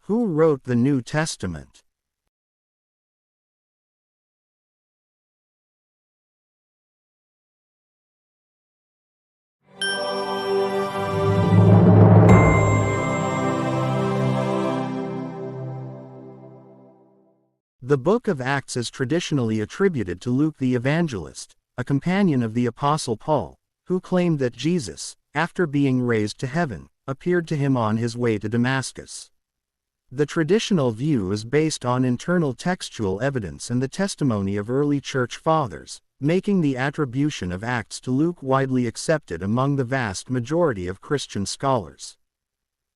Who wrote the New Testament? The book of Acts is traditionally attributed to Luke the Evangelist, a companion of the Apostle Paul, who claimed that Jesus, after being raised to heaven, appeared to him on his way to Damascus. The traditional view is based on internal textual evidence and the testimony of early church fathers, making the attribution of Acts to Luke widely accepted among the vast majority of Christian scholars.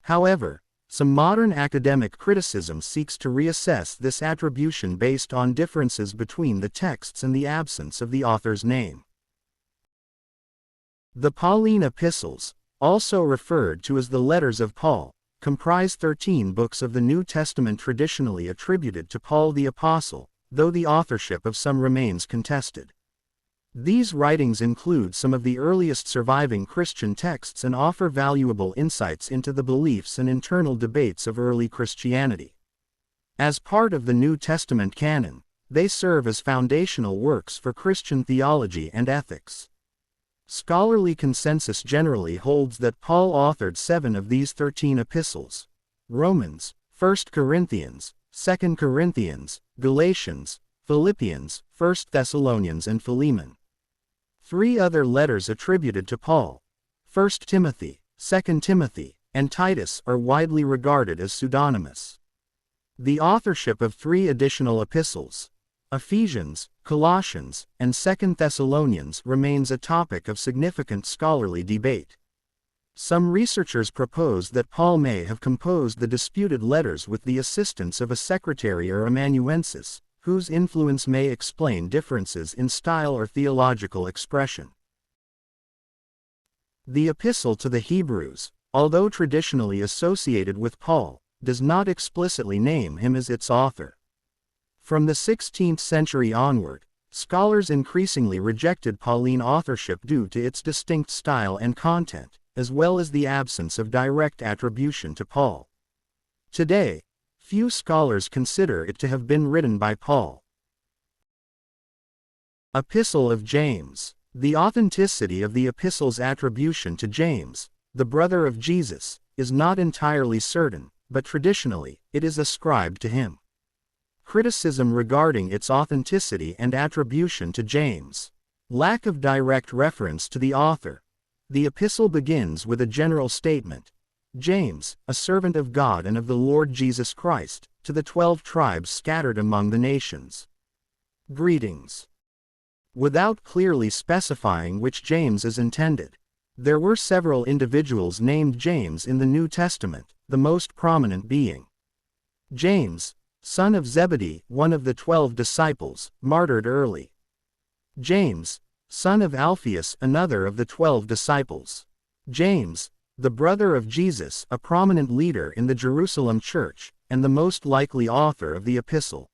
However, some modern academic criticism seeks to reassess this attribution based on differences between the texts and the absence of the author's name. The Pauline Epistles, also referred to as the Letters of Paul, comprise 13 books of the New Testament traditionally attributed to Paul the Apostle, though the authorship of some remains contested. These writings include some of the earliest surviving Christian texts and offer valuable insights into the beliefs and internal debates of early Christianity. As part of the New Testament canon, they serve as foundational works for Christian theology and ethics. Scholarly consensus generally holds that Paul authored 7 of these 13 epistles: Romans, 1 Corinthians, 2 Corinthians, Galatians, Philippians, 1 Thessalonians and Philemon. 3 other letters attributed to Paul, 1 Timothy, 2 Timothy, and Titus, are widely regarded as pseudonymous. The authorship of 3 additional epistles, Ephesians, Colossians, and 2 Thessalonians, remains a topic of significant scholarly debate. Some researchers propose that Paul may have composed the disputed letters with the assistance of a secretary or amanuensis, whose influence may explain differences in style or theological expression. The Epistle to the Hebrews, although traditionally associated with Paul, does not explicitly name him as its author. From the 16th century onward, scholars increasingly rejected Pauline authorship due to its distinct style and content, as well as the absence of direct attribution to Paul. Today, few scholars consider it to have been written by Paul. Epistle of James. The authenticity of the epistle's attribution to James, the brother of Jesus, is not entirely certain, but traditionally, it is ascribed to him. Criticism regarding its authenticity and attribution to James. Lack of direct reference to the author. The epistle begins with a general statement: James, a servant of God and of the Lord Jesus Christ, to the 12 tribes scattered among the nations. Greetings. Without clearly specifying which James is intended. There were several individuals named James in the New Testament, the most prominent being James, son of Zebedee, one of the 12 disciples, martyred early. James, son of Alphaeus, another of the 12 disciples. James, the brother of Jesus, a prominent leader in the Jerusalem church, and the most likely author of the epistle.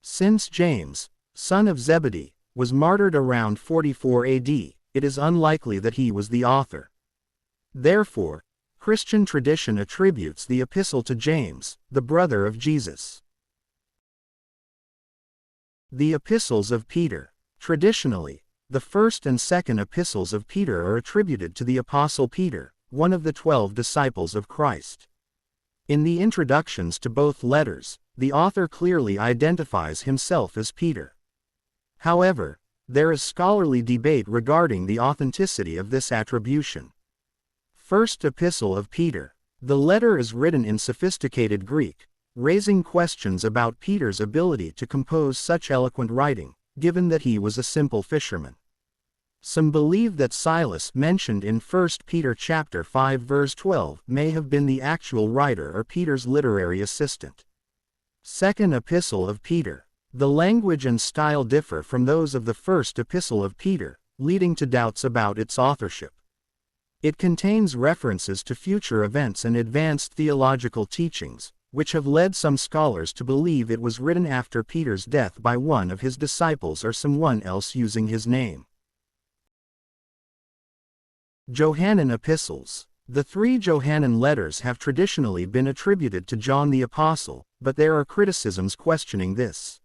Since James, son of Zebedee, was martyred around 44 AD, it is unlikely that he was the author. Therefore, Christian tradition attributes the epistle to James, the brother of Jesus. The Epistles of Peter. Traditionally, the first and second epistles of Peter are attributed to the Apostle Peter, one of the 12 disciples of Christ. In the introductions to both letters, the author clearly identifies himself as Peter. However, there is scholarly debate regarding the authenticity of this attribution. First Epistle of Peter. The letter is written in sophisticated Greek, raising questions about Peter's ability to compose such eloquent writing, given that he was a simple fisherman. Some believe that Silas, mentioned in 1 Peter chapter 5 verse 12, may have been the actual writer or Peter's literary assistant. Second Epistle of Peter. The language and style differ from those of the first Epistle of Peter, leading to doubts about its authorship. It contains references to future events and advanced theological teachings, which have led some scholars to believe it was written after Peter's death by one of his disciples or someone else using his name. Johannine Epistles. The three Johannine letters have traditionally been attributed to John the Apostle, but there are criticisms questioning this.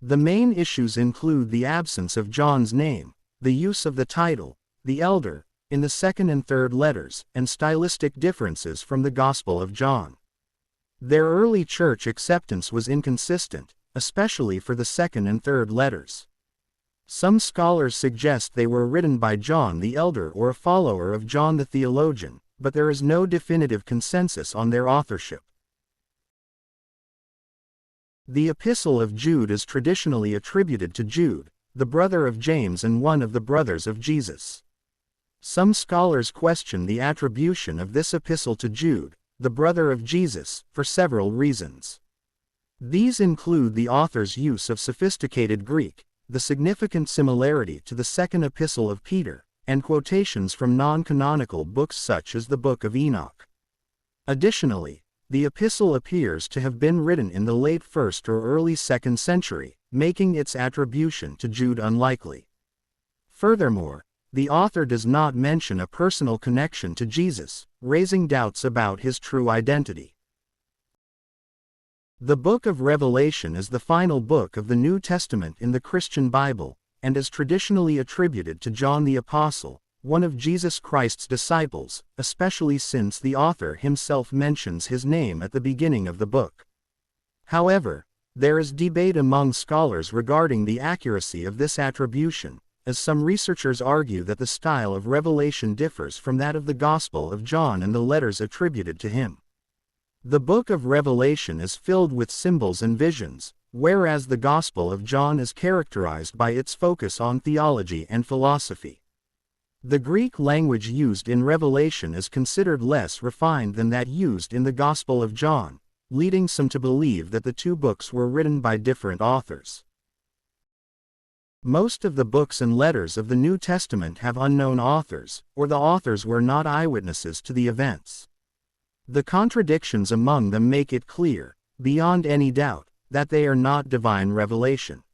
The main issues include the absence of John's name, the use of the title, the elder, in the second and third letters, and stylistic differences from the Gospel of John. Their early church acceptance was inconsistent, especially for the second and third letters. Some scholars suggest they were written by John the Elder or a follower of John the Theologian, but there is no definitive consensus on their authorship. The Epistle of Jude is traditionally attributed to Jude, the brother of James and one of the brothers of Jesus. Some scholars question the attribution of this epistle to Jude, the brother of Jesus, for several reasons. These include the author's use of sophisticated Greek, the significant similarity to the second epistle of Peter, and quotations from non-canonical books such as the Book of Enoch. Additionally, the epistle appears to have been written in the late 1st or early 2nd century, making its attribution to Jude unlikely. Furthermore, the author does not mention a personal connection to Jesus, raising doubts about his true identity. The Book of Revelation is the final book of the New Testament in the Christian Bible, and is traditionally attributed to John the Apostle, one of Jesus Christ's disciples, especially since the author himself mentions his name at the beginning of the book. However, there is debate among scholars regarding the accuracy of this attribution, as some researchers argue that the style of revelation differs from that of the Gospel of John and the letters attributed to him. The book of Revelation is filled with symbols and visions, whereas the Gospel of John is characterized by its focus on theology and philosophy. The Greek language used in Revelation is considered less refined than that used in the Gospel of John, leading some to believe that the two books were written by different authors. Most of the books and letters of the New Testament have unknown authors, or the authors were not eyewitnesses to the events. The contradictions among them make it clear, beyond any doubt, that they are not divine revelation.